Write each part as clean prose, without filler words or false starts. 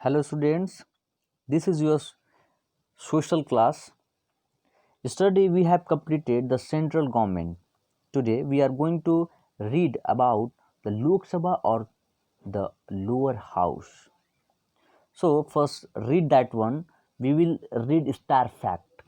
Hello students, this is your social class. Yesterday we have completed the central government. Today we are going to read about the Lok Sabha or the lower house. So first read that one. We will read star fact.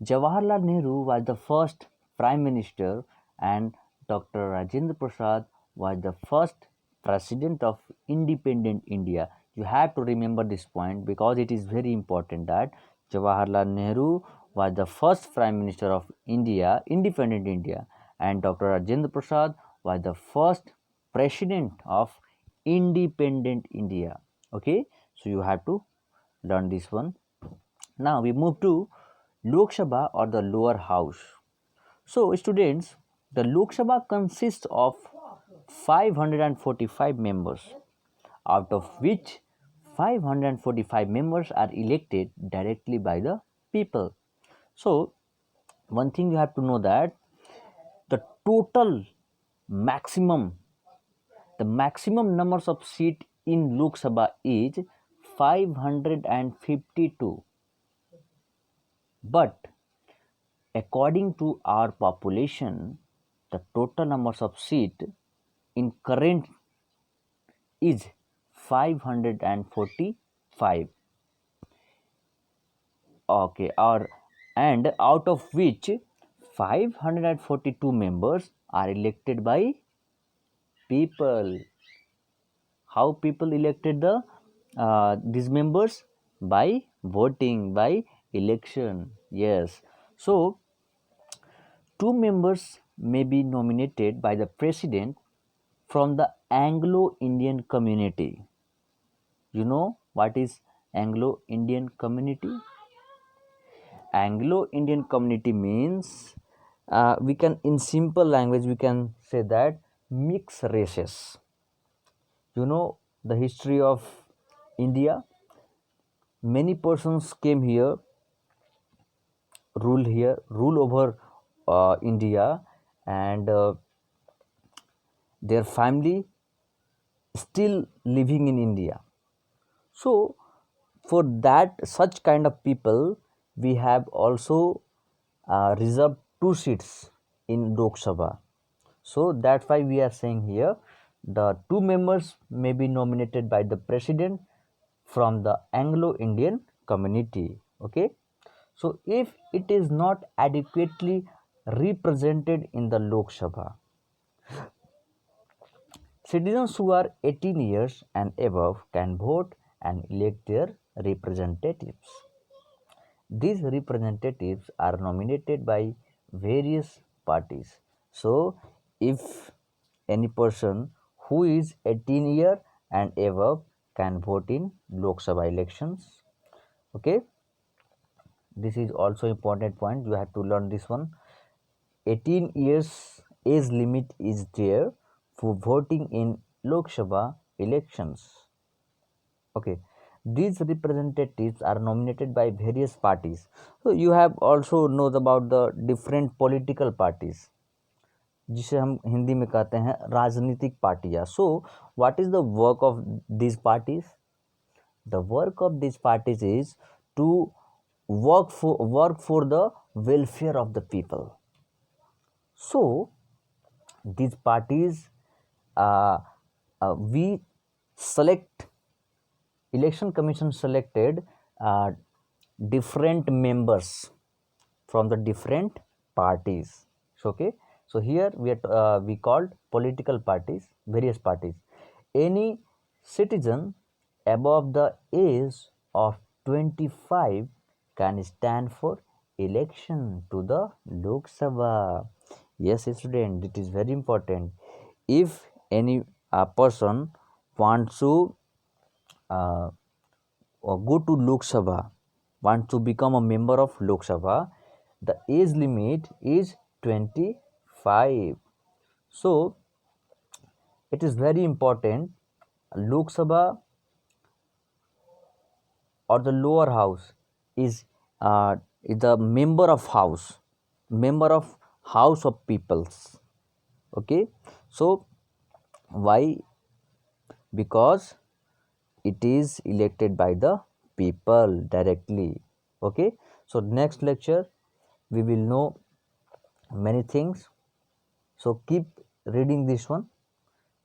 Jawaharlal Nehru was the first Prime Minister and Dr. Rajendra Prasad was the first President of independent India. You have to remember this point because it is very important that Jawaharlal Nehru was the first Prime Minister of India, independent India, and Dr. Rajendra Prasad was the first President of independent India. Okay, so you have to learn this one. Now we move to Lok Sabha or the lower house. So students, the Lok Sabha consists of 545 members, out of which 545 members are elected directly by the people. So one thing you have to know that the total maximum the maximum numbers of seat in Lok Sabha is 552, but according to our population, the total numbers of seat in current is 545. Okay, or and out of which 542 members are elected by people. How people elected these members? By voting, by election. Yes. So two members may be nominated by the president from the Anglo-Indian community. You know what is Anglo-Indian community? Anglo-Indian community means we can, in simple language, we can say that mixed races. You know the history of India. Many persons came here, rule over India, and their family still living in India. So for that such kind of people, we have also reserved two seats in Lok Sabha. So that's why we are saying here the two members may be nominated by the president from the Anglo-Indian community. Okay. So if it is not adequately represented in the Lok Sabha, citizens who are 18 years and above can vote and elect their representatives. These representatives are nominated by various parties. So, if any person who is 18 year and above can vote in Lok Sabha elections. Okay, this is also important point. You have to learn this one. 18 years age limit is there for voting in Lok Sabha elections. Okay, these representatives are nominated by various parties. So you have also knows about the different political parties, जिसे हम हिंदी में कहते हैं राजनीतिक पार्टियां. So what is the work of these parties? The work of these parties is to work for the welfare of the people. So these parties, we select, election commission selected different members from the different parties. So, okay, so here we called political parties, various parties. Any citizen above the age of 25 can stand for election to the Lok Sabha. Yes, student, it is very important. If any person wants to go to Lok Sabha, want to become a member of Lok Sabha, the age limit is 25. So it is very important. Lok Sabha or the lower house is the member of house of peoples. Okay, so why? Because it is elected by the people directly. Okay, so next lecture we will know many things, so keep reading this one.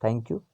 Thank you.